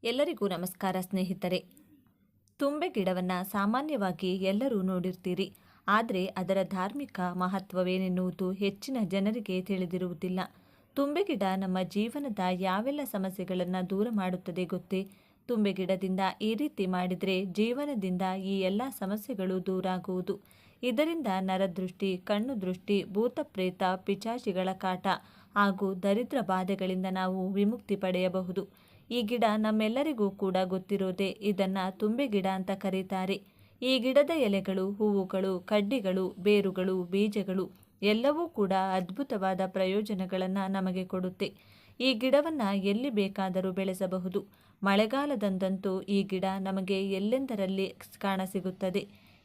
ಎಲ್ಲರಿಗೂ ನಮಸ್ಕಾರ ಸ್ನೇಹಿತರೆ. ತುಂಬೆ ಗಿಡವನ್ನು ಸಾಮಾನ್ಯವಾಗಿ ಎಲ್ಲರೂ ನೋಡಿರ್ತೀರಿ. ಆದರೆ ಅದರ ಧಾರ್ಮಿಕ ಮಹತ್ವವೇನೆನ್ನುವುದು ಹೆಚ್ಚಿನ ಜನರಿಗೆ ತಿಳಿದಿರುವುದಿಲ್ಲ. ತುಂಬೆ ಗಿಡ ನಮ್ಮ ಜೀವನದ ಯಾವೆಲ್ಲ ಸಮಸ್ಯೆಗಳನ್ನು ದೂರ ಮಾಡುತ್ತದೆ ಗೊತ್ತೇ? ತುಂಬೆ ಗಿಡದಿಂದ ಈ ರೀತಿ ಮಾಡಿದರೆ ಜೀವನದಿಂದ ಈ ಎಲ್ಲ ಸಮಸ್ಯೆಗಳು ದೂರ ಆಗುವುದು. ಇದರಿಂದ ನರದೃಷ್ಟಿ, ಕಣ್ಣು ದೃಷ್ಟಿ, ಭೂತ ಪ್ರೇತ, ಪಿಶಾಚಿಗಳ ಕಾಟ ಹಾಗೂ ದರಿದ್ರ ಬಾಧೆಗಳಿಂದ ನಾವು ವಿಮುಕ್ತಿ ಪಡೆಯಬಹುದು. ಈ ಗಿಡ ನಮ್ಮೆಲ್ಲರಿಗೂ ಕೂಡ ಗೊತ್ತಿರೋದೇ. ಇದನ್ನು ತುಂಬೆ ಗಿಡ ಅಂತ ಕರೀತಾರೆ. ಈ ಗಿಡದ ಎಲೆಗಳು, ಹೂವುಗಳು, ಕಡ್ಡಿಗಳು, ಬೇರುಗಳು, ಬೀಜಗಳು ಎಲ್ಲವೂ ಕೂಡ ಅದ್ಭುತವಾದ ಪ್ರಯೋಜನಗಳನ್ನು ನಮಗೆ ಕೊಡುತ್ತೆ. ಈ ಗಿಡವನ್ನು ಎಲ್ಲಿ ಬೇಕಾದರೂ ಬೆಳೆಸಬಹುದು. ಮಳೆಗಾಲದಂತೂ ಈ ಗಿಡ ನಮಗೆ ಎಲ್ಲೆಂದರಲ್ಲಿ ಕಾಣಸಿಗುತ್ತದೆ.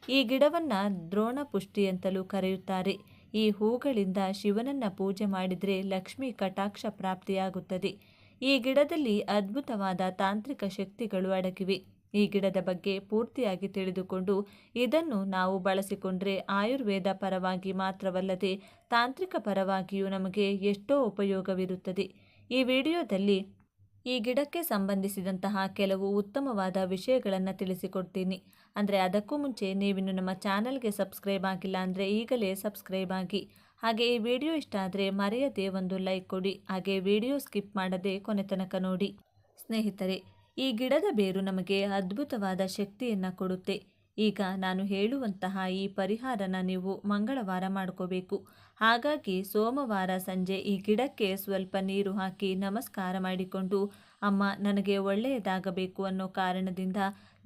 ಈ ಗಿಡವನ್ನು ದ್ರೋಣ ಪುಷ್ಟಿ ಅಂತಲೂ ಕರೆಯುತ್ತಾರೆ. ಈ ಹೂಗಳಿಂದ ಶಿವನನ್ನ ಪೂಜೆ ಮಾಡಿದರೆ ಲಕ್ಷ್ಮೀ ಕಟಾಕ್ಷ ಪ್ರಾಪ್ತಿಯಾಗುತ್ತದೆ. ಈ ಗಿಡದಲ್ಲಿ ಅದ್ಭುತವಾದ ತಾಂತ್ರಿಕ ಶಕ್ತಿಗಳು ಅಡಗಿವೆ. ಈ ಗಿಡದ ಬಗ್ಗೆ ಪೂರ್ತಿಯಾಗಿ ತಿಳಿದುಕೊಂಡು ಇದನ್ನು ನಾವು ಬಳಸಿಕೊಂಡ್ರೆ ಆಯುರ್ವೇದ ಪರವಾಗಿ ಮಾತ್ರವಲ್ಲದೆ ತಾಂತ್ರಿಕ ಪರವಾಗಿಯೂ ನಮಗೆ ಎಷ್ಟೋ ಉಪಯೋಗವಿರುತ್ತದೆ. ಈ ವಿಡಿಯೋದಲ್ಲಿ ಈ ಗಿಡಕ್ಕೆ ಸಂಬಂಧಿಸಿದಂತಹ ಕೆಲವು ಉತ್ತಮವಾದ ವಿಷಯಗಳನ್ನು ತಿಳಿಸಿಕೊಡ್ತೀನಿ. ಅಂದರೆ ಅದಕ್ಕೂ ಮುಂಚೆ ನೀವಿನ್ನು ನಮ್ಮ ಚಾನಲ್ಗೆ ಸಬ್ಸ್ಕ್ರೈಬ್ ಆಗಿಲ್ಲ ಅಂದರೆ ಈಗಲೇ ಸಬ್ಸ್ಕ್ರೈಬ್ ಆಗಿ. ಹಾಗೆ ಈ ವಿಡಿಯೋ ಇಷ್ಟ ಆದರೆ ಮರೆಯದೆ ಒಂದು ಲೈಕ್ ಕೊಡಿ. ಹಾಗೆ ವಿಡಿಯೋ ಸ್ಕಿಪ್ ಮಾಡದೆ ಕೊನೆ ತನಕ ನೋಡಿ. ಸ್ನೇಹಿತರೆ, ಈ ಗಿಡದ ಬೇರು ನಮಗೆ ಅದ್ಭುತವಾದ ಶಕ್ತಿಯನ್ನು ಕೊಡುತ್ತೆ. ಈಗ ನಾನು ಹೇಳುವಂತಹ ಈ ಪರಿಹಾರನ ನೀವು ಮಂಗಳವಾರ ಮಾಡ್ಕೋಬೇಕು. ಹಾಗಾಗಿ ಸೋಮವಾರ ಸಂಜೆ ಈ ಗಿಡಕ್ಕೆ ಸ್ವಲ್ಪ ನೀರು ಹಾಕಿ ನಮಸ್ಕಾರ ಮಾಡಿಕೊಂಡು, ಅಮ್ಮ ನನಗೆ ಒಳ್ಳೆಯದಾಗಬೇಕು ಅನ್ನೋ ಕಾರಣದಿಂದ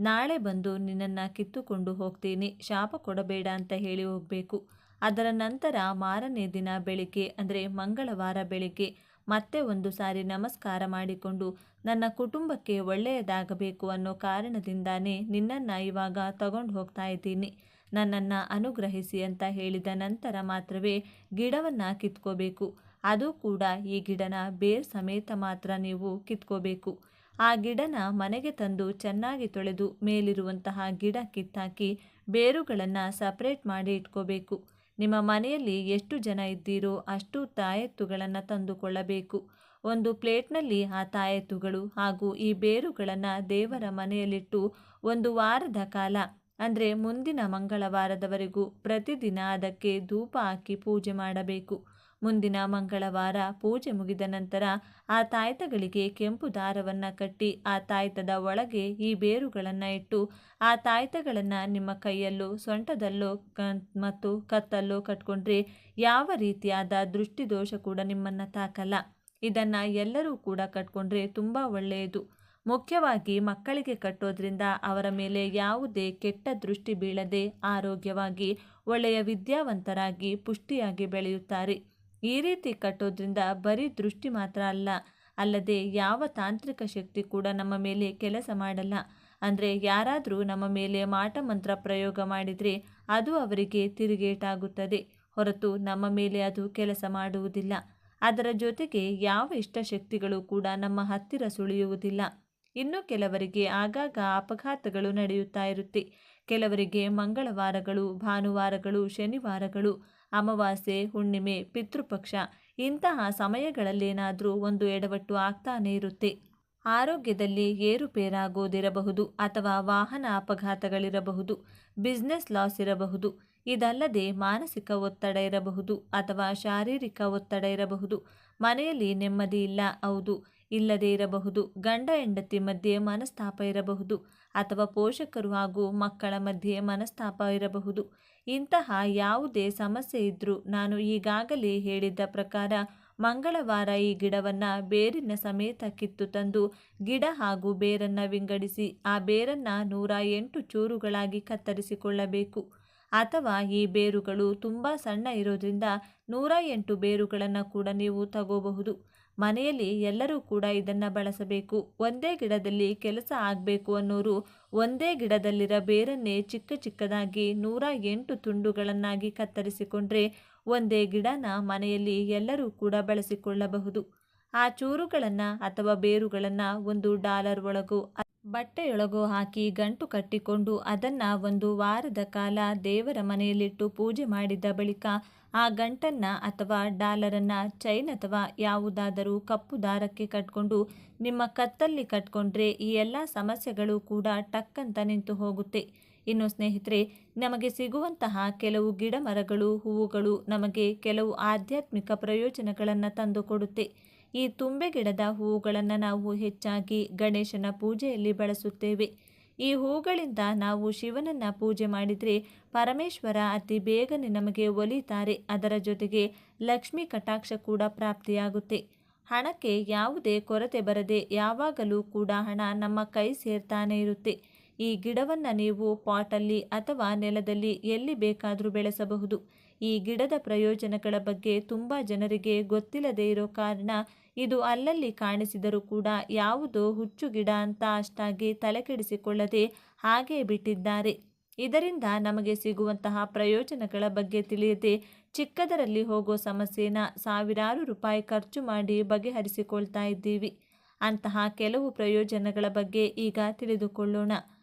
ನಾಳೆ ಬಂದು ನಿನ್ನನ್ನು ಕಿತ್ತುಕೊಂಡು ಹೋಗ್ತೀನಿ, ಶಾಪ ಕೊಡಬೇಡ ಅಂತ ಹೇಳಿ ಹೋಗಬೇಕು. ಅದರ ನಂತರ ಮಾರನೇ ದಿನ ಬೆಳಿಗ್ಗೆ ಅಂದರೆ ಮಂಗಳವಾರ ಬೆಳಿಗ್ಗೆ ಮತ್ತೆ ಒಂದು ಸಾರಿ ನಮಸ್ಕಾರ ಮಾಡಿಕೊಂಡು, ನನ್ನ ಕುಟುಂಬಕ್ಕೆ ಒಳ್ಳೆಯದಾಗಬೇಕು ಅನ್ನೋ ಕಾರಣದಿಂದಾನೇ ನಿನ್ನನ್ನು ಇವಾಗ ತಗೊಂಡು ಹೋಗ್ತಾ ಇದ್ದೀನಿ, ನನ್ನನ್ನು ಅನುಗ್ರಹಿಸಿ ಅಂತ ಹೇಳಿದ ನಂತರ ಮಾತ್ರವೇ ಗಿಡವನ್ನು ಕಿತ್ಕೋಬೇಕು. ಅದು ಕೂಡ ಈ ಗಿಡನ ಬೇರ್ ಸಮೇತ ಮಾತ್ರ ನೀವು ಕಿತ್ಕೋಬೇಕು. ಆ ಗಿಡನ ಮನೆಗೆ ತಂದು ಚೆನ್ನಾಗಿ ತೊಳೆದು ಮೇಲಿರುವಂತಹ ಗಿಡ ಕಿತ್ತಾಕಿ ಬೇರುಗಳನ್ನು ಸಪ್ರೇಟ್ ಮಾಡಿ ಇಟ್ಕೋಬೇಕು. ನಿಮ್ಮ ಮನೆಯಲ್ಲಿ ಎಷ್ಟು ಜನ ಇದ್ದೀರೋ ಅಷ್ಟು ತಾಯೆತ್ತುಗಳನ್ನು ತಂದುಕೊಳ್ಳಬೇಕು. ಒಂದು ಪ್ಲೇಟ್ನಲ್ಲಿ ಆ ತಾಯೆತ್ತುಗಳು ಹಾಗೂ ಈ ಬೇರುಗಳನ್ನು ದೇವರ ಮನೆಯಲ್ಲಿಟ್ಟು ಒಂದು ವಾರದ ಕಾಲ ಅಂದರೆ ಮುಂದಿನ ಮಂಗಳವಾರದವರೆಗೂ ಪ್ರತಿದಿನ ಅದಕ್ಕೆ ಧೂಪ ಹಾಕಿ ಪೂಜೆ ಮಾಡಬೇಕು. ಮುಂದಿನ ಮಂಗಳವಾರ ಪೂಜೆ ಮುಗಿದ ನಂತರ ಆ ತಾಯ್ತಗಳಿಗೆ ಕೆಂಪು ದಾರವನ್ನು ಕಟ್ಟಿ ಆ ತಾಯ್ತದ ಒಳಗೆ ಈ ಬೇರುಗಳನ್ನು ಇಟ್ಟು ಆ ತಾಯ್ತಗಳನ್ನು ನಿಮ್ಮ ಕೈಯಲ್ಲೋ ಸೊಂಟದಲ್ಲೋ ಮತ್ತು ಕತ್ತಲ್ಲೋ ಕಟ್ಕೊಂಡ್ರೆ ಯಾವ ರೀತಿಯಾದ ದೃಷ್ಟಿದೋಷ ಕೂಡ ನಿಮ್ಮನ್ನು ತಾಕಲ್ಲ. ಇದನ್ನು ಎಲ್ಲರೂ ಕೂಡ ಕಟ್ಕೊಂಡ್ರೆ ತುಂಬ ಒಳ್ಳೆಯದು. ಮುಖ್ಯವಾಗಿ ಮಕ್ಕಳಿಗೆ ಕಟ್ಟೋದ್ರಿಂದ ಅವರ ಮೇಲೆ ಯಾವುದೇ ಕೆಟ್ಟ ದೃಷ್ಟಿ ಬೀಳದೆ ಆರೋಗ್ಯವಾಗಿ ಒಳ್ಳೆಯ ವಿದ್ಯಾವಂತರಾಗಿ ಪುಷ್ಟಿಯಾಗಿ ಬೆಳೆಯುತ್ತಾರೆ. ಈ ರೀತಿ ಕಟ್ಟೋದ್ರಿಂದ ಬರೀ ದೃಷ್ಟಿ ಮಾತ್ರ ಅಲ್ಲದೆ ಯಾವ ತಾಂತ್ರಿಕ ಶಕ್ತಿ ಕೂಡ ನಮ್ಮ ಮೇಲೆ ಕೆಲಸ ಮಾಡಲ್ಲ. ಅಂದರೆ ಯಾರಾದರೂ ನಮ್ಮ ಮೇಲೆ ಮಾಟ ಮಂತ್ರ ಪ್ರಯೋಗ ಮಾಡಿದರೆ ಅದು ಅವರಿಗೆ ತಿರುಗೇಟಾಗುತ್ತದೆ ಹೊರತು ನಮ್ಮ ಮೇಲೆ ಅದು ಕೆಲಸ ಮಾಡುವುದಿಲ್ಲ. ಅದರ ಜೊತೆಗೆ ಯಾವ ಇಷ್ಟಶಕ್ತಿಗಳು ಕೂಡ ನಮ್ಮ ಹತ್ತಿರ ಸುಳಿಯುವುದಿಲ್ಲ. ಇನ್ನು ಕೆಲವರಿಗೆ ಆಗಾಗ ಅಪಘಾತಗಳು ನಡೆಯುತ್ತಾ ಇರುತ್ತೆ. ಕೆಲವರಿಗೆ ಮಂಗಳವಾರಗಳು, ಭಾನುವಾರಗಳು, ಶನಿವಾರಗಳು, ಅಮಾವಾಸ್ಯೆ, ಹುಣ್ಣಿಮೆ, ಪಿತೃಪಕ್ಷ ಇಂತಹ ಸಮಯಗಳಲ್ಲೇನಾದರೂ ಒಂದು ಎಡವಟ್ಟು ಆಗ್ತಾನೇ ಇರುತ್ತೆ. ಆರೋಗ್ಯದಲ್ಲಿ ಏರುಪೇರಾಗೋದಿರಬಹುದು ಅಥವಾ ವಾಹನ ಅಪಘಾತಗಳಿರಬಹುದು, ಬಿಸ್ನೆಸ್ ಲಾಸ್ ಇರಬಹುದು. ಇದಲ್ಲದೆ ಮಾನಸಿಕ ಒತ್ತಡ ಇರಬಹುದು ಅಥವಾ ಶಾರೀರಿಕ ಒತ್ತಡ ಇರಬಹುದು. ಮನೆಯಲ್ಲಿ ನೆಮ್ಮದಿ ಇಲ್ಲ, ಹೌದು, ಇಲ್ಲದೇ ಇರಬಹುದು. ಗಂಡ ಹೆಂಡತಿ ಮಧ್ಯೆ ಮನಸ್ತಾಪ ಇರಬಹುದು ಅಥವಾ ಪೋಷಕರು ಹಾಗೂ ಮಕ್ಕಳ ಮಧ್ಯೆ ಮನಸ್ತಾಪ ಇರಬಹುದು. ಇಂತಹ ಯಾವುದೇ ಸಮಸ್ಯೆ ಇದ್ದರೂ ನಾನು ಈಗಾಗಲೇ ಹೇಳಿದ್ದ ಪ್ರಕಾರ ಮಂಗಳವಾರ ಈ ಗಿಡವನ್ನು ಬೇರಿನ ಸಮೇತ ಕಿತ್ತು ತಂದು ಗಿಡ ಹಾಗೂ ಬೇರನ್ನು ವಿಂಗಡಿಸಿ ಆ ಬೇರನ್ನು 108 ಚೂರುಗಳಾಗಿ ಕತ್ತರಿಸಿಕೊಳ್ಳಬೇಕು. ಅಥವಾ ಈ ಬೇರುಗಳು ತುಂಬ ಸಣ್ಣ ಇರೋದ್ರಿಂದ 108 ಬೇರುಗಳನ್ನು ಕೂಡ ನೀವು ತಗೋಬಹುದು. ಮನೆಯಲ್ಲಿ ಎಲ್ಲರೂ ಕೂಡ ಇದನ್ನು ಬಳಸಬೇಕು. ಒಂದೇ ಗಿಡದಲ್ಲಿ ಕೆಲಸ ಆಗಬೇಕು ಅನ್ನೋರು ಒಂದೇ ಗಿಡದಲ್ಲಿರೋ ಬೇರನ್ನೇ ಚಿಕ್ಕ ಚಿಕ್ಕದಾಗಿ 108 ತುಂಡುಗಳನ್ನಾಗಿ ಕತ್ತರಿಸಿಕೊಂಡ್ರೆ ಒಂದೇ ಗಿಡನ ಮನೆಯಲ್ಲಿ ಎಲ್ಲರೂ ಕೂಡ ಬಳಸಿಕೊಳ್ಳಬಹುದು. ಆ ಚೂರುಗಳನ್ನು ಅಥವಾ ಬೇರುಗಳನ್ನು $1 ಒಳಗೋ ಬಟ್ಟೆಯೊಳಗೋ ಹಾಕಿ ಗಂಟು ಕಟ್ಟಿಕೊಂಡು ಅದನ್ನು ಒಂದು ವಾರದ ಕಾಲ ದೇವರ ಮನೆಯಲ್ಲಿಟ್ಟು ಪೂಜೆ ಮಾಡಿದ ಬಳಿಕ ಆ ಗಂಟನ್ನು ಅಥವಾ ಡಾಲರನ್ನು ಚೈನ್ ಅಥವಾ ಯಾವುದಾದರೂ ಕಪ್ಪು ದಾರಕ್ಕೆ ಕಟ್ಕೊಂಡು ನಿಮ್ಮ ಕತ್ತಲ್ಲಿ ಕಟ್ಕೊಂಡ್ರೆ ಈ ಎಲ್ಲ ಸಮಸ್ಯೆಗಳು ಕೂಡ ಟಕ್ಕಂತ ನಿಂತು ಹೋಗುತ್ತೆ. ಇನ್ನು ಸ್ನೇಹಿತರೆ, ನಮಗೆ ಸಿಗುವಂತಹ ಕೆಲವು ಗಿಡ ಮರಗಳು ಹೂವುಗಳು ನಮಗೆ ಕೆಲವು ಆಧ್ಯಾತ್ಮಿಕ ಪ್ರಯೋಜನಗಳನ್ನು ತಂದುಕೊಡುತ್ತೆ. ಈ ತುಂಬೆ ಗಿಡದ ಹೂವುಗಳನ್ನು ನಾವು ಹೆಚ್ಚಾಗಿ ಗಣೇಶನ ಪೂಜೆಯಲ್ಲಿ ಬಳಸುತ್ತೇವೆ. ಈ ಹೂಗಳಿಂದ ನಾವು ಶಿವನನ್ನ ಪೂಜೆ ಮಾಡಿದರೆ ಪರಮೇಶ್ವರ ಅತಿ ಬೇಗನೆ ನಮಗೆ ಒಲಿತಾರೆ. ಅದರ ಜೊತೆಗೆ ಲಕ್ಷ್ಮೀ ಕಟಾಕ್ಷ ಕೂಡ ಪ್ರಾಪ್ತಿಯಾಗುತ್ತೆ. ಹಣಕ್ಕೆ ಯಾವುದೇ ಕೊರತೆ ಬರದೆ ಯಾವಾಗಲೂ ಕೂಡ ಹಣ ನಮ್ಮ ಕೈ ಸೇರ್ತಾನೆ ಇರುತ್ತೆ. ಈ ಗಿಡವನ್ನು ನೀವು ಪಾಟಲ್ಲಿ ಅಥವಾ ನೆಲದಲ್ಲಿ ಎಲ್ಲಿ ಬೇಕಾದರೂ ಬೆಳೆಸಬಹುದು. ಈ ಗಿಡದ ಪ್ರಯೋಜನಗಳ ಬಗ್ಗೆ ತುಂಬ ಜನರಿಗೆ ಗೊತ್ತಿಲ್ಲದೆ ಇರೋ ಕಾರಣ ಇದು ಅಲ್ಲಲ್ಲಿ ಕಾಣಿಸಿದರೂ ಕೂಡ ಯಾವುದೋ ಹುಚ್ಚು ಗಿಡ ಅಂತ ಅಷ್ಟಾಗಿ ತಲೆಕೆಡಿಸಿಕೊಳ್ಳದೆ ಹಾಗೇ ಬಿಟ್ಟಿದ್ದಾರೆ. ಇದರಿಂದ ನಮಗೆ ಸಿಗುವಂತಹ ಪ್ರಯೋಜನಗಳ ಬಗ್ಗೆ ತಿಳಿಯದೆ ಚಿಕ್ಕದರಲ್ಲಿ ಹೋಗೋ ಸಮಸ್ಯೆನ ಸಾವಿರಾರು ರೂಪಾಯಿ ಖರ್ಚು ಮಾಡಿ ಬಗೆಹರಿಸಿಕೊಳ್ತಾ ಇದ್ದೀವಿ. ಅಂತಹ ಕೆಲವು ಪ್ರಯೋಜನಗಳ ಬಗ್ಗೆ ಈಗ ತಿಳಿದುಕೊಳ್ಳೋಣ.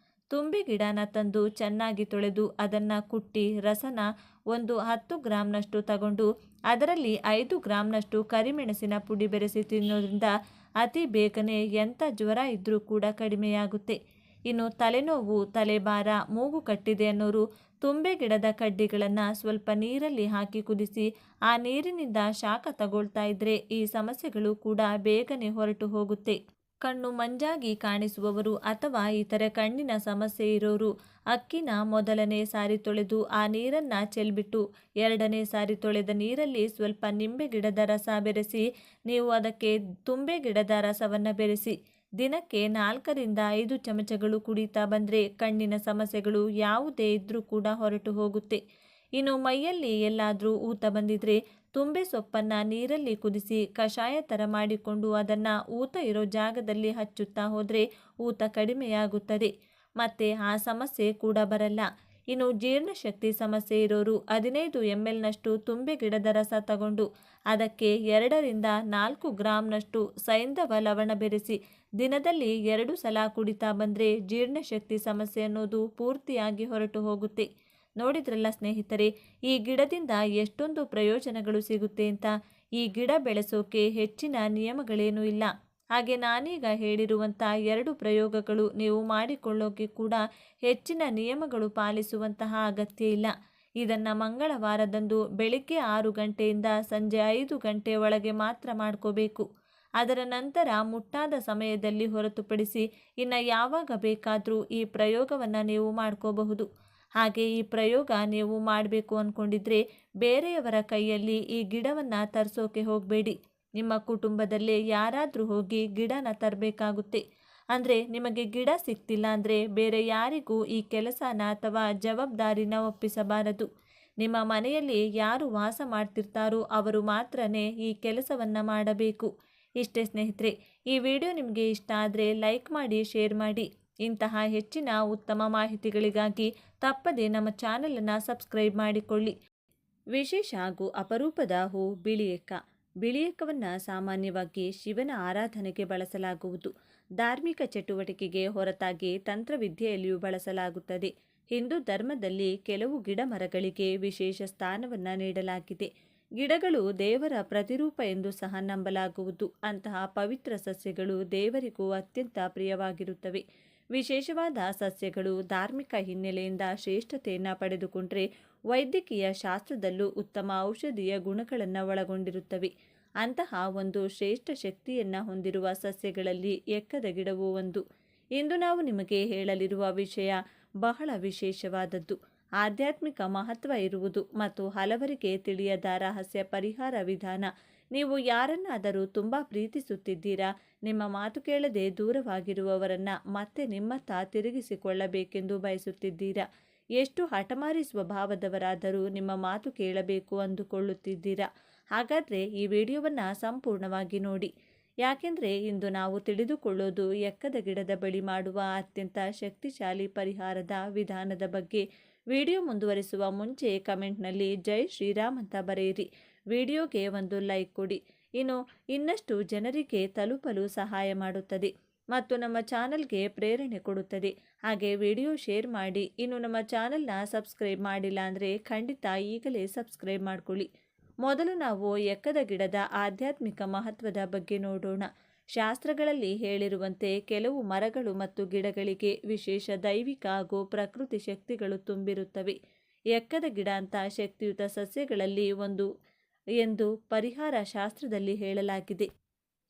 ತುಂಬೆ ಗಿಡನ ತಂದು ಚೆನ್ನಾಗಿ ತೊಳೆದು ಅದನ್ನು ಕುಟ್ಟಿ ರಸನ ಒಂದು 10 ಗ್ರಾಂನಷ್ಟು ತಗೊಂಡು ಅದರಲ್ಲಿ 5 ಗ್ರಾಂನಷ್ಟು ಕರಿಮೆಣಸಿನ ಪುಡಿ ಬೆರೆಸಿ ತಿನ್ನೋದ್ರಿಂದ ಅತಿ ಬೇಗನೆ ಎಂಥ ಜ್ವರ ಇದ್ದರೂ ಕೂಡ ಕಡಿಮೆಯಾಗುತ್ತೆ. ಇನ್ನು ತಲೆನೋವು, ತಲೆಭಾರ, ಮೂಗು ಕಟ್ಟಿದೆ ಅನ್ನೋರು ತುಂಬೆ ಗಿಡದ ಕಡ್ಡಿಗಳನ್ನು ಸ್ವಲ್ಪ ನೀರಲ್ಲಿ ಹಾಕಿ ಕುದಿಸಿ ಆ ನೀರಿನಿಂದ ಶಾಖ ತಗೊಳ್ತಾ ಇದ್ರೆ ಈ ಸಮಸ್ಯೆಗಳು ಕೂಡ ಬೇಗನೆ ಹೊರಟು ಹೋಗುತ್ತೆ. ಕಣ್ಣು ಮಂಜಾಗಿ ಕಾಣಿಸುವವರು ಅಥವಾ ಇತರೆ ಕಣ್ಣಿನ ಸಮಸ್ಯೆ ಇರೋರು ಅಕ್ಕಿನ ಮೊದಲನೇ ಸಾರಿ ತೊಳೆದು ಆ ನೀರನ್ನು ಚೆಲ್ಬಿಟ್ಟು 2ನೇ ಸಾರಿ ತೊಳೆದ ನೀರಲ್ಲಿ ಸ್ವಲ್ಪ ನಿಂಬೆ ಗಿಡದ ರಸ ಬೆರೆಸಿ ನೀವು ಅದಕ್ಕೆ ತುಂಬೆ ಗಿಡದ ರಸವನ್ನು ಬೆರೆಸಿ ದಿನಕ್ಕೆ 4ರಿಂದ 5 ಚಮಚಗಳು ಕುಡಿತಾ ಬಂದರೆ ಕಣ್ಣಿನ ಸಮಸ್ಯೆಗಳು ಯಾವುದೇ ಇದ್ರೂ ಕೂಡ ಹೊರಟು ಹೋಗುತ್ತೆ. ಇನ್ನು ಮೈಯಲ್ಲಿ ಎಲ್ಲಾದರೂ ಊತ ಬಂದಿದ್ರೆ ತುಂಬೆ ಸೊಪ್ಪನ್ನು ನೀರಲ್ಲಿ ಕುದಿಸಿ ಕಷಾಯ ಥರ ಮಾಡಿಕೊಂಡು ಅದನ್ನು ಊತ ಇರೋ ಜಾಗದಲ್ಲಿ ಹಚ್ಚುತ್ತಾ ಹೋದರೆ ಊತ ಕಡಿಮೆಯಾಗುತ್ತದೆ ಮತ್ತು ಆ ಸಮಸ್ಯೆ ಕೂಡ ಬರಲ್ಲ. ಇನ್ನು ಜೀರ್ಣಶಕ್ತಿ ಸಮಸ್ಯೆ ಇರೋರು 15 ml ತುಂಬೆ ಗಿಡದ ರಸ ತಗೊಂಡು ಅದಕ್ಕೆ 2ರಿಂದ 4 ಗ್ರಾಂನಷ್ಟು ಸೈಂಧವ ಲವಣ ಬೆರೆಸಿ ದಿನದಲ್ಲಿ 2 ಸಲ ಕುಡಿತಾ ಬಂದರೆ ಜೀರ್ಣಶಕ್ತಿ ಸಮಸ್ಯೆ ಅನ್ನೋದು ಪೂರ್ತಿಯಾಗಿ ಹೊರಟು ಹೋಗುತ್ತೆ. ನೋಡಿದ್ರಲ್ಲ ಸ್ನೇಹಿತರೆ, ಈ ಗಿಡದಿಂದ ಎಷ್ಟೊಂದು ಪ್ರಯೋಜನಗಳು ಸಿಗುತ್ತೆ ಅಂತ. ಈ ಗಿಡ ಬೆಳೆಸೋಕೆ ಹೆಚ್ಚಿನ ನಿಯಮಗಳೇನೂ ಇಲ್ಲ. ಹಾಗೆ ನಾನೀಗ ಹೇಳಿರುವಂಥ 2 ಪ್ರಯೋಗಗಳು ನೀವು ಮಾಡಿಕೊಳ್ಳೋಕೆ ಕೂಡ ಹೆಚ್ಚಿನ ನಿಯಮಗಳು ಪಾಲಿಸುವಂತಹ ಅಗತ್ಯ ಇಲ್ಲ. ಇದನ್ನು ಮಂಗಳವಾರದಂದು ಬೆಳಿಗ್ಗೆ 6 ಗಂಟೆಯಿಂದ ಸಂಜೆ 5 ಗಂಟೆ ಒಳಗೆ ಮಾತ್ರ ಮಾಡ್ಕೋಬೇಕು. ಅದರ ನಂತರ ಮುಟ್ಟಾದ ಸಮಯದಲ್ಲಿ ಹೊರತುಪಡಿಸಿ ಇನ್ನು ಯಾವಾಗ ಬೇಕಾದರೂ ಈ ಪ್ರಯೋಗವನ್ನು ನೀವು ಮಾಡ್ಕೋಬಹುದು. ಹಾಗೆ ಈ ಪ್ರಯೋಗ ನೀವು ಮಾಡಬೇಕು ಅಂದ್ಕೊಂಡಿದ್ರೆ ಬೇರೆಯವರ ಕೈಯಲ್ಲಿ ಈ ಗಿಡವನ್ನು ತರಿಸೋಕೆ ಹೋಗಬೇಡಿ. ನಿಮ್ಮ ಕುಟುಂಬದಲ್ಲೇ ಯಾರಾದರೂ ಹೋಗಿ ಗಿಡನ ತರಬೇಕಾಗುತ್ತೆ. ಅಂದರೆ ನಿಮಗೆ ಗಿಡ ಸಿಗ್ತಿಲ್ಲ ಅಂದರೆ ಬೇರೆ ಯಾರಿಗೂ ಈ ಕೆಲಸನ ಅಥವಾ ಜವಾಬ್ದಾರಿನ ಒಪ್ಪಿಸಬಾರದು. ನಿಮ್ಮ ಮನೆಯಲ್ಲಿ ಯಾರು ವಾಸ ಮಾಡ್ತಿರ್ತಾರೋ ಅವರು ಮಾತ್ರನೇ ಈ ಕೆಲಸವನ್ನು ಮಾಡಬೇಕು. ಇಷ್ಟೇ ಸ್ನೇಹಿತರೆ, ಈ ವಿಡಿಯೋ ನಿಮಗೆ ಇಷ್ಟ ಆದರೆ ಲೈಕ್ ಮಾಡಿ, ಶೇರ್ ಮಾಡಿ. ಇಂತಹ ಹೆಚ್ಚಿನ ಉತ್ತಮ ಮಾಹಿತಿಗಳಿಗಾಗಿ ತಪ್ಪದೆ ನಮ್ಮ ಚಾನಲನ್ನು ಸಬ್ಸ್ಕ್ರೈಬ್ ಮಾಡಿಕೊಳ್ಳಿ. ವಿಶೇಷ ಹಾಗೂ ಅಪರೂಪದ ಹೂ ಬಿಳಿಯಕ್ಕ. ಬಿಳಿಯಕ್ಕವನ್ನು ಸಾಮಾನ್ಯವಾಗಿ ಶಿವನ ಆರಾಧನೆಗೆ ಬಳಸಲಾಗುವುದು. ಧಾರ್ಮಿಕ ಚಟುವಟಿಕೆಗೆ ಹೊರತಾಗಿ ತಂತ್ರವಿದ್ಯೆಯಲ್ಲಿಯೂ ಬಳಸಲಾಗುತ್ತದೆ. ಹಿಂದೂ ಧರ್ಮದಲ್ಲಿ ಕೆಲವು ಗಿಡ ಮರಗಳಿಗೆ ವಿಶೇಷ ಸ್ಥಾನವನ್ನು ನೀಡಲಾಗಿದೆ. ಗಿಡಗಳು ದೇವರ ಪ್ರತಿರೂಪ ಎಂದು ಸಹ ನಂಬಲಾಗುವುದು. ಅಂತಹ ಪವಿತ್ರ ಸಸ್ಯಗಳು ದೇವರಿಗೂ ಅತ್ಯಂತ ಪ್ರಿಯವಾಗಿರುತ್ತವೆ. ವಿಶೇಷವಾದ ಸಸ್ಯಗಳು ಧಾರ್ಮಿಕ ಹಿನ್ನೆಲೆಯಿಂದ ಶ್ರೇಷ್ಠತೆಯನ್ನು ಪಡೆದುಕೊಂಡರೆ ವೈದ್ಯಕೀಯ ಶಾಸ್ತ್ರದಲ್ಲೂ ಉತ್ತಮ ಔಷಧೀಯ ಗುಣಗಳನ್ನು ಒಳಗೊಂಡಿರುತ್ತವೆ. ಅಂತಹ ಒಂದು ಶ್ರೇಷ್ಠ ಶಕ್ತಿಯನ್ನು ಹೊಂದಿರುವ ಸಸ್ಯಗಳಲ್ಲಿ ಎಕ್ಕದ ಗಿಡವೂ ಒಂದು. ಇಂದು ನಾವು ನಿಮಗೆ ಹೇಳಲಿರುವ ವಿಷಯ ಬಹಳ ವಿಶೇಷವಾದದ್ದು, ಆಧ್ಯಾತ್ಮಿಕ ಮಹತ್ವ ಇರುವುದು ಮತ್ತು ಹಲವರಿಗೆ ತಿಳಿಯದ ರಹಸ್ಯ ಪರಿಹಾರ ವಿಧಾನ. ನೀವು ಯಾರನ್ನಾದರೂ ತುಂಬ ಪ್ರೀತಿಸುತ್ತಿದ್ದೀರಾ, ನಿಮ್ಮ ಮಾತು ಕೇಳದೆ ದೂರವಾಗಿರುವವರನ್ನು ಮತ್ತೆ ನಿಮ್ಮತ್ತ ತಿರುಗಿಸಿಕೊಳ್ಳಬೇಕೆಂದು ಬಯಸುತ್ತಿದ್ದೀರಾ, ಎಷ್ಟು ಹಠಮಾರಿ ಸ್ವಭಾವದವರಾದರೂ ನಿಮ್ಮ ಮಾತು ಕೇಳಬೇಕು ಅಂದುಕೊಳ್ಳುತ್ತಿದ್ದೀರಾ, ಹಾಗಾದರೆ ಈ ವಿಡಿಯೋವನ್ನು ಸಂಪೂರ್ಣವಾಗಿ ನೋಡಿ. ಯಾಕೆಂದರೆ ಇಂದು ನಾವು ತಿಳಿದುಕೊಳ್ಳೋದು ಎಕ್ಕದ ಗಿಡದ ಬಳಿ ಮಾಡುವ ಅತ್ಯಂತ ಶಕ್ತಿಶಾಲಿ ಪರಿಹಾರದ ವಿಧಾನದ ಬಗ್ಗೆ. ವಿಡಿಯೋ ಮುಂದುವರಿಸುವ ಮುಂಚೆ ಕಮೆಂಟ್ನಲ್ಲಿ ಜೈ ಶ್ರೀರಾಮ್ ಅಂತ ಬರೆಯಿರಿ. ವಿಡಿಯೋಗೆ ಒಂದು ಲೈಕ್ ಕೊಡಿ. ಇನ್ನಷ್ಟು ಜನರಿಗೆ ತಲುಪಲು ಸಹಾಯ ಮಾಡುತ್ತದೆ. ಮತ್ತು ನಮ್ಮ ಚಾನಲ್ಗೆ ಪ್ರೇರಣೆ ಕೊಡುತ್ತದೆ. ಹಾಗೆ ವಿಡಿಯೋ ಶೇರ್ ಮಾಡಿ. ಇನ್ನು ನಮ್ಮ ಚಾನಲ್ನ ಸಬ್ಸ್ಕ್ರೈಬ್ ಮಾಡಿಲ್ಲ ಅಂದರೆ ಖಂಡಿತ ಈಗಲೇ ಸಬ್ಸ್ಕ್ರೈಬ್ ಮಾಡ್ಕೊಳ್ಳಿ. ಮೊದಲು ನಾವು ಎಕ್ಕದ ಗಿಡದ ಆಧ್ಯಾತ್ಮಿಕ ಮಹತ್ವದ ಬಗ್ಗೆ ನೋಡೋಣ. ಶಾಸ್ತ್ರಗಳಲ್ಲಿ ಹೇಳಿರುವಂತೆ ಕೆಲವು ಮರಗಳು ಮತ್ತು ಗಿಡಗಳಿಗೆ ವಿಶೇಷ ದೈವಿಕ ಹಾಗೂ ಪ್ರಕೃತಿ ಶಕ್ತಿಗಳು ತುಂಬಿರುತ್ತವೆ. ಎಕ್ಕದ ಗಿಡ ಅಂತ ಶಕ್ತಿಯುತ ಸಸ್ಯಗಳಲ್ಲಿ ಒಂದು ಎಂದು ಪರಿಹಾರ ಶಾಸ್ತ್ರದಲ್ಲಿ ಹೇಳಲಾಗಿದೆ.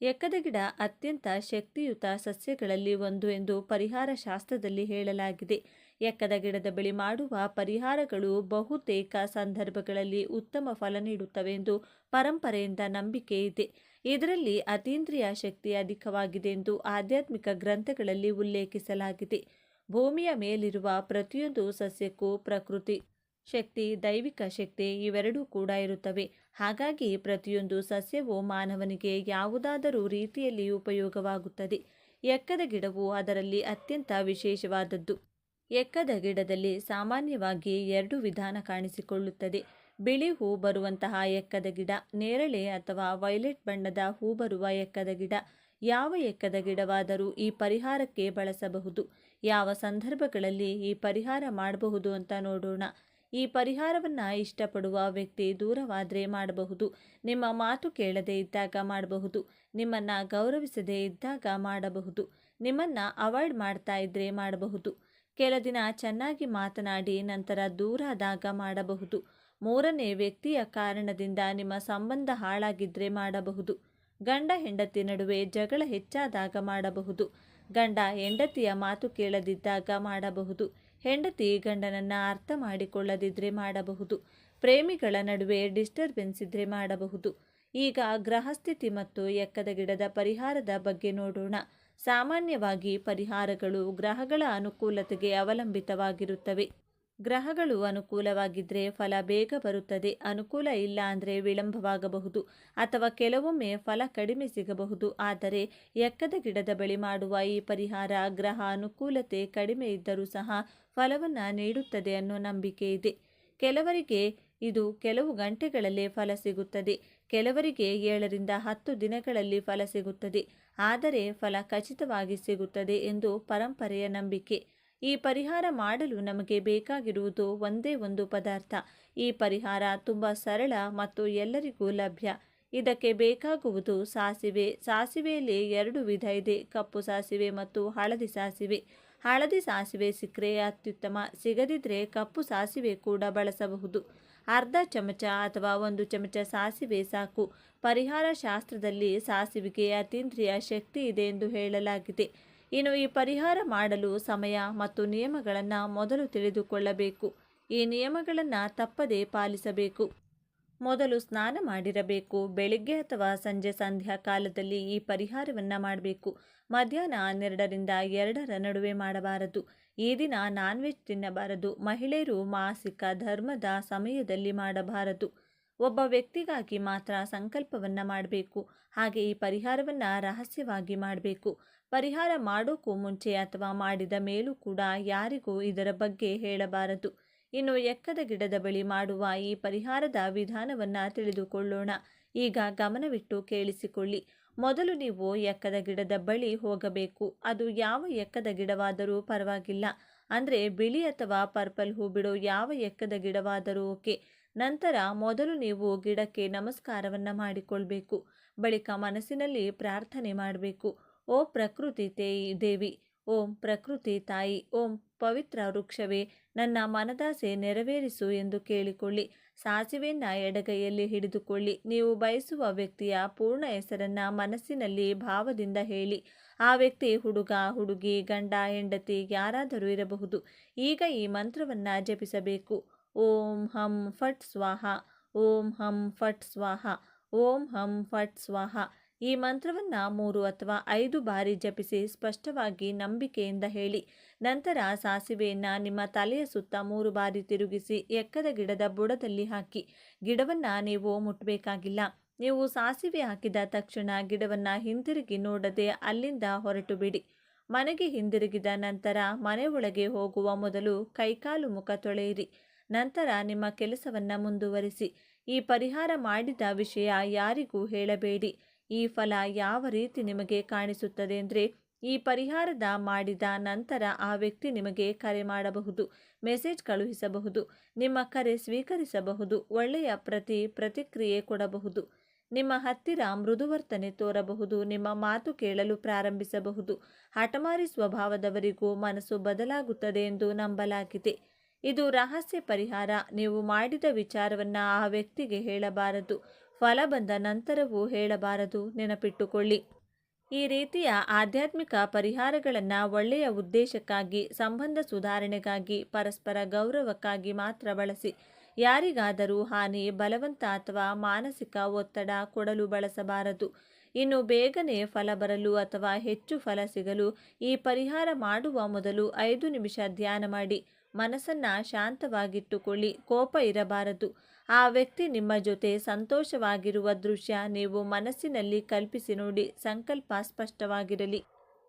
ಎಕ್ಕದ ಗಿಡ ಅತ್ಯಂತ ಶಕ್ತಿಯುತ ಸಸ್ಯಗಳಲ್ಲಿ ಒಂದು ಎಂದು ಪರಿಹಾರ ಶಾಸ್ತ್ರದಲ್ಲಿ ಹೇಳಲಾಗಿದೆ. ಎಕ್ಕದ ಗಿಡದ ಬಳಿ ಮಾಡುವ ಪರಿಹಾರಗಳು ಬಹುತೇಕ ಸಂದರ್ಭಗಳಲ್ಲಿ ಉತ್ತಮ ಫಲ ನೀಡುತ್ತವೆ ಎಂದು ಪರಂಪರೆಯಿಂದ ನಂಬಿಕೆ ಇದೆ. ಇದರಲ್ಲಿ ಅತೀಂದ್ರಿಯ ಶಕ್ತಿ ಅಧಿಕವಾಗಿದೆ ಎಂದು ಆಧ್ಯಾತ್ಮಿಕ ಗ್ರಂಥಗಳಲ್ಲಿ ಉಲ್ಲೇಖಿಸಲಾಗಿದೆ. ಭೂಮಿಯ ಮೇಲಿರುವ ಪ್ರತಿಯೊಂದು ಸಸ್ಯಕ್ಕೂ ಪ್ರಕೃತಿ ಶಕ್ತಿ, ದೈವಿಕ ಶಕ್ತಿ ಇವೆರಡೂ ಕೂಡ ಇರುತ್ತವೆ. ಹಾಗಾಗಿ ಪ್ರತಿಯೊಂದು ಸಸ್ಯವು ಮಾನವನಿಗೆ ಯಾವುದಾದರೂ ರೀತಿಯಲ್ಲಿ ಉಪಯೋಗವಾಗುತ್ತದೆ. ಎಕ್ಕದ ಗಿಡವು ಅದರಲ್ಲಿ ಅತ್ಯಂತ ವಿಶೇಷವಾದದ್ದು. ಎಕ್ಕದ ಗಿಡದಲ್ಲಿ ಸಾಮಾನ್ಯವಾಗಿ 2 ವಿಧಾನ ಕಾಣಿಸಿಕೊಳ್ಳುತ್ತದೆ. ಬಿಳಿ ಹೂ ಬರುವಂತಹ ಎಕ್ಕದ ಗಿಡ, ನೇರಳೆ ಅಥವಾ ವೈಲೆಟ್ ಬಣ್ಣದ ಹೂ ಬರುವ ಎಕ್ಕದ ಗಿಡ. ಯಾವ ಎಕ್ಕದ ಗಿಡವಾದರೂ ಈ ಪರಿಹಾರಕ್ಕೆ ಬಳಸಬಹುದು. ಯಾವ ಸಂದರ್ಭಗಳಲ್ಲಿ ಈ ಪರಿಹಾರ ಮಾಡಬಹುದು ಅಂತ ನೋಡೋಣ. ಈ ಪರಿಹಾರವನ್ನು ಇಷ್ಟಪಡುವ ವ್ಯಕ್ತಿ ದೂರವಾದರೆ ಮಾಡಬಹುದು. ನಿಮ್ಮ ಮಾತು ಕೇಳದೇ ಇದ್ದಾಗ ಮಾಡಬಹುದು. ನಿಮ್ಮನ್ನು ಗೌರವಿಸದೇ ಇದ್ದಾಗ ಮಾಡಬಹುದು. ನಿಮ್ಮನ್ನು ಅವಾಯ್ಡ್ ಮಾಡ್ತಾ ಇದ್ದರೆ ಮಾಡಬಹುದು. ಕೆಲ ದಿನ ಚೆನ್ನಾಗಿ ಮಾತನಾಡಿ ನಂತರ ದೂರಾದಾಗ ಮಾಡಬಹುದು. ಮೂರನೇ ವ್ಯಕ್ತಿಯ ಕಾರಣದಿಂದ ನಿಮ್ಮ ಸಂಬಂಧ ಹಾಳಾಗಿದ್ದರೆ ಮಾಡಬಹುದು. ಗಂಡ ಹೆಂಡತಿ ನಡುವೆ ಜಗಳ ಹೆಚ್ಚಾದಾಗ ಮಾಡಬಹುದು. ಗಂಡ ಹೆಂಡತಿಯ ಮಾತು ಕೇಳದಿದ್ದಾಗ ಮಾಡಬಹುದು. ಹೆಂಡತಿ ಗಂಡನನ್ನು ಅರ್ಥ ಮಾಡಿಕೊಳ್ಳದಿದ್ದರೆ ಮಾಡಬಹುದು. ಪ್ರೇಮಿಗಳ ನಡುವೆ ಡಿಸ್ಟರ್ಬೆನ್ಸ್ ಇದ್ದರೆ ಮಾಡಬಹುದು. ಈಗ ಗ್ರಹಸ್ಥಿತಿ ಮತ್ತು ಎಕ್ಕದ ಗಿಡದ ಪರಿಹಾರದ ಬಗ್ಗೆ ನೋಡೋಣ. ಸಾಮಾನ್ಯವಾಗಿ ಪರಿಹಾರಗಳು ಗ್ರಹಗಳ ಅನುಕೂಲತೆಗೆ ಅವಲಂಬಿತವಾಗಿರುತ್ತವೆ. ಗ್ರಹಗಳು ಅನುಕೂಲವಾಗಿದ್ದರೆ ಫಲ ಬೇಗ ಬರುತ್ತದೆ. ಅನುಕೂಲ ಇಲ್ಲ ಅಂದರೆ ವಿಳಂಬವಾಗಬಹುದು ಅಥವಾ ಕೆಲವೊಮ್ಮೆ ಫಲ ಕಡಿಮೆ ಸಿಗಬಹುದು. ಆದರೆ ಎಕ್ಕದ ಗಿಡದ ಬಳಿ ಮಾಡುವ ಈ ಪರಿಹಾರ ಗ್ರಹ ಅನುಕೂಲತೆ ಕಡಿಮೆ ಇದ್ದರೂ ಸಹ ಫಲವನ್ನು ನೀಡುತ್ತದೆ ಅನ್ನೋ ನಂಬಿಕೆ ಇದೆ. ಕೆಲವರಿಗೆ ಇದು ಕೆಲವು ಗಂಟೆಗಳಲ್ಲೇ ಫಲ ಸಿಗುತ್ತದೆ. ಕೆಲವರಿಗೆ 7 ರಿಂದ 10 ದಿನಗಳಲ್ಲಿ ಫಲ ಸಿಗುತ್ತದೆ. ಆದರೆ ಫಲ ಖಚಿತವಾಗಿ ಸಿಗುತ್ತದೆ ಎಂದು ಪರಂಪರೆಯ ನಂಬಿಕೆ. ಈ ಪರಿಹಾರ ಮಾಡಲು ನಮಗೆ ಬೇಕಾಗಿರುವುದು ಒಂದೇ ಒಂದು ಪದಾರ್ಥ. ಈ ಪರಿಹಾರ ತುಂಬ ಸರಳ ಮತ್ತು ಎಲ್ಲರಿಗೂ ಲಭ್ಯ. ಇದಕ್ಕೆ ಬೇಕಾಗುವುದು ಸಾಸಿವೆ. ಸಾಸಿವೆಯಲ್ಲಿ 2 ವಿಧ ಇದೆ, ಕಪ್ಪು ಸಾಸಿವೆ ಮತ್ತು ಹಳದಿ ಸಾಸಿವೆ. ಹಳದಿ ಸಾಸಿವೆ ಸಿಕ್ಕರೆ ಅತ್ಯುತ್ತಮ. ಸಿಗದಿದ್ದರೆ ಕಪ್ಪು ಸಾಸಿವೆ ಕೂಡ ಬಳಸಬಹುದು. ಅರ್ಧ ಚಮಚ ಅಥವಾ 1 ಚಮಚ ಸಾಸಿವೆ ಸಾಕು. ಪರಿಹಾರ ಶಾಸ್ತ್ರದಲ್ಲಿ ಸಾಸಿವೆಗೆ ಅತೀಂದ್ರಿಯ ಶಕ್ತಿ ಇದೆ ಎಂದು ಹೇಳಲಾಗಿದೆ. ಇನ್ನು ಈ ಪರಿಹಾರ ಮಾಡಲು ಸಮಯ ಮತ್ತು ನಿಯಮಗಳನ್ನು ಮೊದಲು ತಿಳಿದುಕೊಳ್ಳಬೇಕು. ಈ ನಿಯಮಗಳನ್ನು ತಪ್ಪದೇ ಪಾಲಿಸಬೇಕು. ಮೊದಲು ಸ್ನಾನ ಮಾಡಿರಬೇಕು. ಬೆಳಿಗ್ಗೆ ಅಥವಾ ಸಂಜೆ ಸಂಧ್ಯಾ ಕಾಲದಲ್ಲಿ ಈ ಪರಿಹಾರವನ್ನು ಮಾಡಬೇಕು. ಮಧ್ಯಾಹ್ನ 12 ರಿಂದ 2 ನಡುವೆ ಮಾಡಬಾರದು. ಈ ದಿನ ನಾನ್ ವೆಜ್ ತಿನ್ನಬಾರದು. ಮಹಿಳೆಯರು ಮಾಸಿಕ ಧರ್ಮದ ಸಮಯದಲ್ಲಿ ಮಾಡಬಾರದು. ಒಬ್ಬ ವ್ಯಕ್ತಿಗಾಗಿ ಮಾತ್ರ ಸಂಕಲ್ಪವನ್ನು ಮಾಡಬೇಕು. ಹಾಗೆ ಈ ಪರಿಹಾರವನ್ನು ರಹಸ್ಯವಾಗಿ ಮಾಡಬೇಕು. ಪರಿಹಾರ ಮಾಡೋಕ್ಕೂ ಮುಂಚೆ ಅಥವಾ ಮಾಡಿದ ಮೇಲೂ ಕೂಡ ಯಾರಿಗೂ ಇದರ ಬಗ್ಗೆ ಹೇಳಬಾರದು. ಇನ್ನು ಎಕ್ಕದ ಗಿಡದ ಬಳಿ ಮಾಡುವ ಈ ಪರಿಹಾರದ ವಿಧಾನವನ್ನು ತಿಳಿದುಕೊಳ್ಳೋಣ. ಈಗ ಗಮನವಿಟ್ಟು ಕೇಳಿಸಿಕೊಳ್ಳಿ. ಮೊದಲು ನೀವು ಎಕ್ಕದ ಗಿಡದ ಬಳಿ ಹೋಗಬೇಕು. ಅದು ಯಾವ ಎಕ್ಕದ ಗಿಡವಾದರೂ ಪರವಾಗಿಲ್ಲ. ಅಂದರೆ ಬಿಳಿ ಅಥವಾ ಪರ್ಪಲ್ ಹೂ ಬಿಡೋ ಯಾವ ಎಕ್ಕದ ಗಿಡವಾದರೂ ಓಕೆ. ನಂತರ ಮೊದಲು ನೀವು ಗಿಡಕ್ಕೆ ನಮಸ್ಕಾರವನ್ನು ಮಾಡಿಕೊಳ್ಬೇಕು. ಬಳಿಕ ಮನಸ್ಸಿನಲ್ಲಿ ಪ್ರಾರ್ಥನೆ ಮಾಡಬೇಕು. ಓ ಪ್ರಕೃತಿ ದೇವಿ, ಓಂ ಪ್ರಕೃತಿ ತಾಯಿ, ಓಂ ಪವಿತ್ರ ವೃಕ್ಷವೇ, ನನ್ನ ಮನದಾಸೆ ನೆರವೇರಿಸು ಎಂದು ಕೇಳಿಕೊಳ್ಳಿ. ಸಾಸಿವೆಯನ್ನು ಎಡಗೈಯಲ್ಲಿ ಹಿಡಿದುಕೊಳ್ಳಿ. ನೀವು ಬಯಸುವ ವ್ಯಕ್ತಿಯ ಪೂರ್ಣ ಹೆಸರನ್ನು ಮನಸ್ಸಿನಲ್ಲಿ ಭಾವದಿಂದ ಹೇಳಿ. ಆ ವ್ಯಕ್ತಿ ಹುಡುಗ, ಹುಡುಗಿ, ಗಂಡ, ಹೆಂಡತಿ ಯಾರಾದರೂ ಇರಬಹುದು. ಈಗ ಈ ಮಂತ್ರವನ್ನು ಜಪಿಸಬೇಕು. ಓಂ ಹಂ ಫಟ್ ಸ್ವಾಹ, ಓಂ ಹಂ ಫಟ್ ಸ್ವಾಹ, ಓಂ ಹಂ ಫಟ್ ಸ್ವಾಹ. ಈ ಮಂತ್ರವನ್ನು 3 ಅಥವಾ 5 ಬಾರಿ ಜಪಿಸಿ ಸ್ಪಷ್ಟವಾಗಿ ನಂಬಿಕೆಯಿಂದ ಹೇಳಿ. ನಂತರ ಸಾಸಿವೆಯನ್ನು ನಿಮ್ಮ ತಲೆಯ ಸುತ್ತ 3 ಬಾರಿ ತಿರುಗಿಸಿ ಎಕ್ಕದ ಗಿಡದ ಬುಡದಲ್ಲಿ ಹಾಕಿ. ಗಿಡವನ್ನು ನೀವು ಮುಟ್ಟಬೇಕಾಗಿಲ್ಲ. ನೀವು ಸಾಸಿವೆ ಹಾಕಿದ ತಕ್ಷಣ ಗಿಡವನ್ನು ಹಿಂತಿರುಗಿ ನೋಡದೆ ಅಲ್ಲಿಂದ ಹೊರಟು ಬಿಡಿ. ಮನೆಗೆ ಹಿಂದಿರುಗಿದ ನಂತರ ಮನೆ ಒಳಗೆ ಹೋಗುವ ಮೊದಲು ಕೈಕಾಲು ಮುಖ ತೊಳೆಯಿರಿ. ನಂತರ ನಿಮ್ಮ ಕೆಲಸವನ್ನು ಮುಂದುವರಿಸಿ. ಈ ಪರಿಹಾರ ಮಾಡಿದ ವಿಷಯ ಯಾರಿಗೂ ಹೇಳಬೇಡಿ. ಈ ಫಲ ಯಾವ ರೀತಿ ನಿಮಗೆ ಕಾಣಿಸುತ್ತದೆ ಅಂದರೆ, ಈ ಪರಿಹಾರದ ಮಾಡಿದ ನಂತರ ಆ ವ್ಯಕ್ತಿ ನಿಮಗೆ ಕರೆ ಮಾಡಬಹುದು, ಮೆಸೇಜ್ ಕಳುಹಿಸಬಹುದು, ನಿಮ್ಮ ಕರೆ ಸ್ವೀಕರಿಸಬಹುದು, ಒಳ್ಳೆಯ ಪ್ರತಿಕ್ರಿಯೆ ಕೊಡಬಹುದು, ನಿಮ್ಮ ಹತ್ತಿರ ಮೃದುವರ್ತನೆ ತೋರಬಹುದು, ನಿಮ್ಮ ಮಾತು ಕೇಳಲು ಪ್ರಾರಂಭಿಸಬಹುದು. ಹಠಮಾರಿ ಸ್ವಭಾವದವರಿಗೂ ಮನಸ್ಸು ಬದಲಾಗುತ್ತದೆ ಎಂದು ನಂಬಲಾಗಿದೆ. ಇದು ರಹಸ್ಯ ಪರಿಹಾರ. ನೀವು ಮಾಡಿದ ವಿಚಾರವನ್ನು ಆ ವ್ಯಕ್ತಿಗೆ ಹೇಳಬಾರದು. ಫಲ ಬಂದ ನಂತರವೂ ಹೇಳಬಾರದು, ನೆನಪಿಟ್ಟುಕೊಳ್ಳಿ. ಈ ರೀತಿಯ ಆಧ್ಯಾತ್ಮಿಕ ಪರಿಹಾರಗಳನ್ನು ಒಳ್ಳೆಯ ಉದ್ದೇಶಕ್ಕಾಗಿ, ಸಂಬಂಧ ಸುಧಾರಣೆಗಾಗಿ, ಪರಸ್ಪರ ಗೌರವಕ್ಕಾಗಿ ಮಾತ್ರ ಬಳಸಿ. ಯಾರಿಗಾದರೂ ಹಾನಿ, ಬಲವಂತ ಅಥವಾ ಮಾನಸಿಕ ಒತ್ತಡ ಕೊಡಲು ಬಳಸಬಾರದು. ಇನ್ನು ಬೇಗನೆ ಫಲ ಬರಲು ಅಥವಾ ಹೆಚ್ಚು ಫಲ ಸಿಗಲು ಈ ಪರಿಹಾರ ಮಾಡುವ ಮೊದಲು 5 ನಿಮಿಷ ಧ್ಯಾನ ಮಾಡಿ. ಮನಸ್ಸನ್ನು ಶಾಂತವಾಗಿಟ್ಟುಕೊಳ್ಳಿ. ಕೋಪ ಇರಬಾರದು. ಆ ವ್ಯಕ್ತಿ ನಿಮ್ಮ ಜೊತೆ ಸಂತೋಷವಾಗಿರುವ ದೃಶ್ಯ ನೀವು ಮನಸ್ಸಿನಲ್ಲಿ ಕಲ್ಪಿಸಿ ನೋಡಿ. ಸಂಕಲ್ಪ ಸ್ಪಷ್ಟವಾಗಿರಲಿ.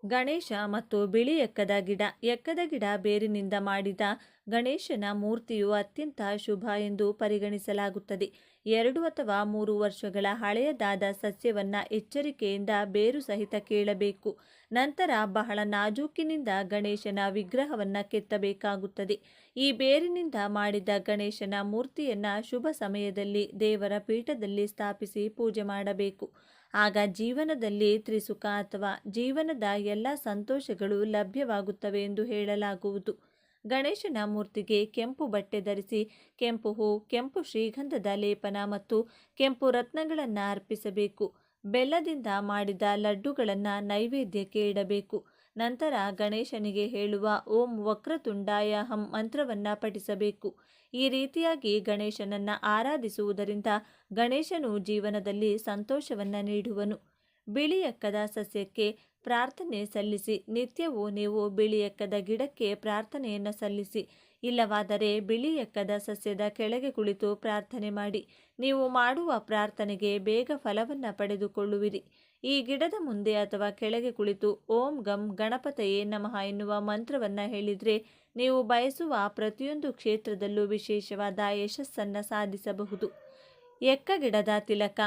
ಗಣೇಶ ಮತ್ತು ಬಿಳಿ ಎಕ್ಕದ ಗಿಡ. ಎಕ್ಕದ ಗಿಡ ಬೇರಿನಿಂದ ಮಾಡಿದ ಗಣೇಶನ ಮೂರ್ತಿಯು ಅತ್ಯಂತ ಶುಭ ಎಂದು ಪರಿಗಣಿಸಲಾಗುತ್ತದೆ. 2 ಅಥವಾ 3 ವರ್ಷಗಳ ಹಳೆಯದಾದ ಸಸ್ಯವನ್ನು ಎಚ್ಚರಿಕೆಯಿಂದ ಬೇರು ಸಹಿತ ಕೀಳಬೇಕು. ನಂತರ ಬಹಳ ನಾಜೂಕಿನಿಂದ ಗಣೇಶನ ವಿಗ್ರಹವನ್ನು ಕೆತ್ತಬೇಕಾಗುತ್ತದೆ. ಈ ಬೇರಿನಿಂದ ಮಾಡಿದ ಗಣೇಶನ ಮೂರ್ತಿಯನ್ನು ಶುಭ ಸಮಯದಲ್ಲಿ ದೇವರ ಪೀಠದಲ್ಲಿ ಸ್ಥಾಪಿಸಿ ಪೂಜೆ ಮಾಡಬೇಕು. ಆಗ ಜೀವನದಲ್ಲಿ ತ್ರಿಸುಖ ಅಥವಾ ಜೀವನದ ಎಲ್ಲ ಸಂತೋಷಗಳು ಲಭ್ಯವಾಗುತ್ತವೆ ಎಂದು ಹೇಳಲಾಗುವುದು. ಗಣೇಶನ ಮೂರ್ತಿಗೆ ಕೆಂಪು ಬಟ್ಟೆ ಧರಿಸಿ, ಕೆಂಪು ಹೂ, ಕೆಂಪು ಶ್ರೀಗಂಧದ ಲೇಪನ ಮತ್ತು ಕೆಂಪು ರತ್ನಗಳನ್ನು ಅರ್ಪಿಸಬೇಕು. ಬೆಲ್ಲದಿಂದ ಮಾಡಿದ ಲಡ್ಡುಗಳನ್ನು ನೈವೇದ್ಯಕ್ಕೆ ಇಡಬೇಕು. ನಂತರ ಗಣೇಶನಿಗೆ ಹೇಳುವ ಓಂ ವಕ್ರತುಂಡಾಯ ಹಂ ಮಂತ್ರವನ್ನು ಪಠಿಸಬೇಕು. ಈ ರೀತಿಯಾಗಿ ಗಣೇಶನನ್ನು ಆರಾಧಿಸುವುದರಿಂದ ಗಣೇಶನು ಜೀವನದಲ್ಲಿ ಸಂತೋಷವನ್ನು ನೀಡುವನು. ಬಿಳಿ ಎಕ್ಕದ ಸಸ್ಯಕ್ಕೆ ಪ್ರಾರ್ಥನೆ ಸಲ್ಲಿಸಿ. ನಿತ್ಯವೂ ನೀವು ಬಿಳಿ ಎಕ್ಕದ ಗಿಡಕ್ಕೆ ಪ್ರಾರ್ಥನೆಯನ್ನು ಸಲ್ಲಿಸಿ. ಇಲ್ಲವಾದರೆ ಬಿಳಿ ಎಕ್ಕದ ಸಸ್ಯದ ಕೆಳಗೆ ಕುಳಿತು ಪ್ರಾರ್ಥನೆ ಮಾಡಿ. ನೀವು ಮಾಡುವ ಪ್ರಾರ್ಥನೆಗೆ ಬೇಗ ಫಲವನ್ನು ಪಡೆದುಕೊಳ್ಳುವಿರಿ. ಈ ಗಿಡದ ಮುಂದೆ ಅಥವಾ ಕೆಳಗೆ ಕುಳಿತು ಓಂ ಗಂ ಗಣಪತಯೇ ನಮಃ ಎನ್ನುವ ಮಂತ್ರವನ್ನು ಹೇಳಿದರೆ ನೀವು ಬಯಸುವ ಪ್ರತಿಯೊಂದು ಕ್ಷೇತ್ರದಲ್ಲೂ ವಿಶೇಷವಾದ ಯಶಸ್ಸನ್ನು ಸಾಧಿಸಬಹುದು. ಎಕ್ಕ ಗಿಡದ ತಿಲಕ.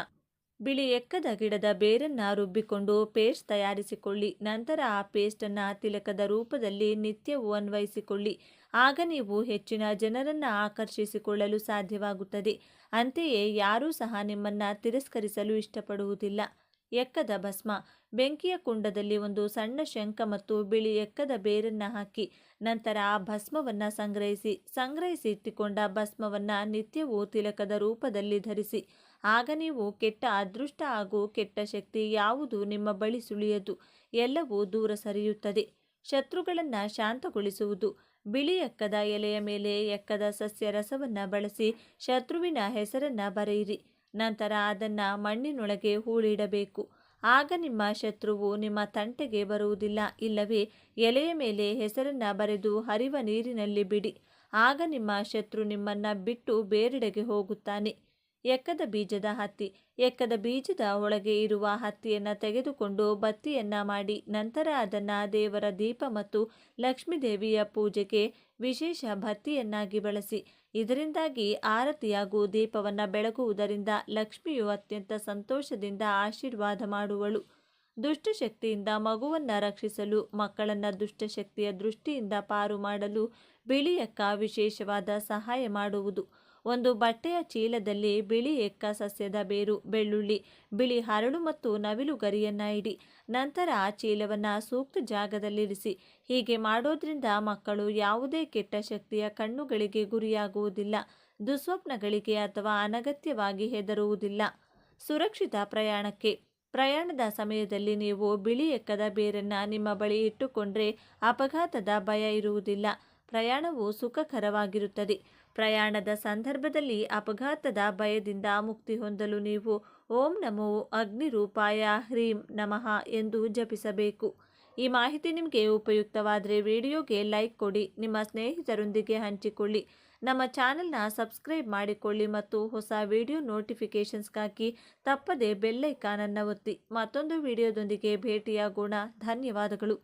ಬಿಳಿ ಎಕ್ಕದ ಗಿಡದ ಬೇರನ್ನು ರುಬ್ಬಿಕೊಂಡು ಪೇಸ್ಟ್ ತಯಾರಿಸಿಕೊಳ್ಳಿ. ನಂತರ ಆ ಪೇಸ್ಟನ್ನು ತಿಲಕದ ರೂಪದಲ್ಲಿ ನಿತ್ಯವೂ ಅನ್ವಯಿಸಿಕೊಳ್ಳಿ. ಆಗ ನೀವು ಹೆಚ್ಚಿನ ಜನರನ್ನು ಆಕರ್ಷಿಸಿಕೊಳ್ಳಲು ಸಾಧ್ಯವಾಗುತ್ತದೆ. ಅಂತೆಯೇ ಯಾರೂ ಸಹ ನಿಮ್ಮನ್ನು ತಿರಸ್ಕರಿಸಲು ಇಷ್ಟಪಡುವುದಿಲ್ಲ. ಎಕ್ಕದ ಭಸ್ಮ. ಬೆಂಕಿಯ ಕುಂಡದಲ್ಲಿ ಒಂದು ಸಣ್ಣ ಶಂಖ ಮತ್ತು ಬಿಳಿ ಎಕ್ಕದ ಬೇರನ್ನು ಹಾಕಿ ನಂತರ ಆ ಭಸ್ಮವನ್ನು ಸಂಗ್ರಹಿಸಿ ಇಟ್ಟುಕೊಂಡ ಭಸ್ಮವನ್ನು ನಿತ್ಯವೂ ತಿಲಕದ ರೂಪದಲ್ಲಿ ಧರಿಸಿ. ಆಗ ನೀವು ಕೆಟ್ಟ ಅದೃಷ್ಟ ಹಾಗೂ ಕೆಟ್ಟ ಶಕ್ತಿ ಯಾವುದು ನಿಮ್ಮ ಬಳಿ ಸುಳಿಯದು. ಎಲ್ಲವೂ ದೂರ ಸರಿಯುತ್ತದೆ. ಶತ್ರುಗಳನ್ನು ಶಾಂತಗೊಳಿಸುವುದು. ಬಿಳಿ ಎಕ್ಕದ ಎಲೆಯ ಮೇಲೆ ಎಕ್ಕದ ಸಸ್ಯ ರಸವನ್ನು ಬಳಸಿ ಶತ್ರುವಿನ ಹೆಸರನ್ನು ಬರೆಯಿರಿ. ನಂತರ ಅದನ್ನು ಮಣ್ಣಿನೊಳಗೆ ಹೂಳಿಡಬೇಕು. ಆಗ ನಿಮ್ಮ ಶತ್ರುವು ನಿಮ್ಮ ತಂಟೆಗೆ ಬರುವುದಿಲ್ಲ. ಇಲ್ಲವೇ ಎಲೆಯ ಮೇಲೆ ಹೆಸರನ್ನು ಬರೆದು ಹರಿವ ನೀರಿನಲ್ಲಿ ಬಿಡಿ. ಆಗ ನಿಮ್ಮ ಶತ್ರು ನಿಮ್ಮನ್ನು ಬಿಟ್ಟು ಬೇರೆಡೆಗೆ ಹೋಗುತ್ತಾನೆ. ಎಕ್ಕದ ಬೀಜದ ಹತ್ತಿ. ಎಕ್ಕದ ಬೀಜದ ಒಳಗೆ ಇರುವ ಹತ್ತಿಯನ್ನು ತೆಗೆದುಕೊಂಡು ಬತ್ತಿಯನ್ನು ಮಾಡಿ ನಂತರ ಅದನ್ನು ದೇವರ ದೀಪ ಮತ್ತು ಲಕ್ಷ್ಮೀದೇವಿಯ ಪೂಜೆಗೆ ವಿಶೇಷ ಬತ್ತಿಯನ್ನಾಗಿ ಬಳಸಿ. ಇದರಿಂದಾಗಿ ಆರತಿ ಹಾಗೂ ದೀಪವನ್ನು ಬೆಳಗುವುದರಿಂದ ಲಕ್ಷ್ಮಿಯು ಅತ್ಯಂತ ಸಂತೋಷದಿಂದ ಆಶೀರ್ವಾದ ಮಾಡುವಳು. ದುಷ್ಟಶಕ್ತಿಯಿಂದ ಮಗುವನ್ನು ರಕ್ಷಿಸಲು, ಮಕ್ಕಳನ್ನು ದುಷ್ಟಶಕ್ತಿಯ ದೃಷ್ಟಿಯಿಂದ ಪಾರು ಮಾಡಲು ಬಿಳಿ ಎಕ್ಕ ವಿಶೇಷವಾದ ಸಹಾಯ ಮಾಡುವುದು. ಒಂದು ಬಟ್ಟೆಯ ಚೀಲದಲ್ಲಿ ಬಿಳಿ ಎಕ್ಕ ಸಸ್ಯದ ಬೇರು, ಬೆಳ್ಳುಳ್ಳಿ, ಬಿಳಿ ಹರಳು ಮತ್ತು ನವಿಲು ಗರಿಯನ್ನು ಇಡಿ. ನಂತರ ಆ ಚೀಲವನ್ನು ಸೂಕ್ತ ಜಾಗದಲ್ಲಿರಿಸಿ. ಹೀಗೆ ಮಾಡೋದ್ರಿಂದ ಮಕ್ಕಳು ಯಾವುದೇ ಕೆಟ್ಟ ಶಕ್ತಿಯ ಕಣ್ಣುಗಳಿಗೆ ಗುರಿಯಾಗುವುದಿಲ್ಲ, ದುಸ್ವಪ್ನಗಳಿಗೆ ಅಥವಾ ಅನಗತ್ಯವಾಗಿ ಹೆದರುವುದಿಲ್ಲ. ಸುರಕ್ಷಿತ ಪ್ರಯಾಣಕ್ಕೆ. ಪ್ರಯಾಣದ ಸಮಯದಲ್ಲಿ ನೀವು ಬಿಳಿ ಎಕ್ಕದ ಬೇರನ್ನು ನಿಮ್ಮ ಬಳಿ ಇಟ್ಟುಕೊಂಡ್ರೆ ಅಪಘಾತದ ಭಯ ಇರುವುದಿಲ್ಲ. ಪ್ರಯಾಣವು ಸುಖಕರವಾಗಿರುತ್ತದೆ. ಪ್ರಯಾಣದ ಸಂದರ್ಭದಲ್ಲಿ ಅಪಘಾತದ ಭಯದಿಂದ ಮುಕ್ತಿ ಹೊಂದಲು ನೀವು ಓಂ ನಮೋ ಅಗ್ನಿರೂಪಾಯ ಹ್ರೀಂ ನಮಃ ಎಂದು ಜಪಿಸಬೇಕು. ಈ ಮಾಹಿತಿ ನಿಮಗೆ ಉಪಯುಕ್ತವಾದರೆ ವಿಡಿಯೋಗೆ ಲೈಕ್ ಕೊಡಿ, ನಿಮ್ಮ ಸ್ನೇಹಿತರೊಂದಿಗೆ ಹಂಚಿಕೊಳ್ಳಿ, ನಮ್ಮ ಚಾನೆಲ್ನ ಸಬ್ಸ್ಕ್ರೈಬ್ ಮಾಡಿಕೊಳ್ಳಿ ಮತ್ತು ಹೊಸ ವಿಡಿಯೋ ನೋಟಿಫಿಕೇಷನ್ಸ್ಗಾಗಿ ತಪ್ಪದೆ ಬೆಲ್ ಐಕಾನನ್ನು ಒತ್ತಿ. ಮತ್ತೊಂದು ವಿಡಿಯೋದೊಂದಿಗೆ ಭೇಟಿಯಾಗೋಣ. ಧನ್ಯವಾದಗಳು.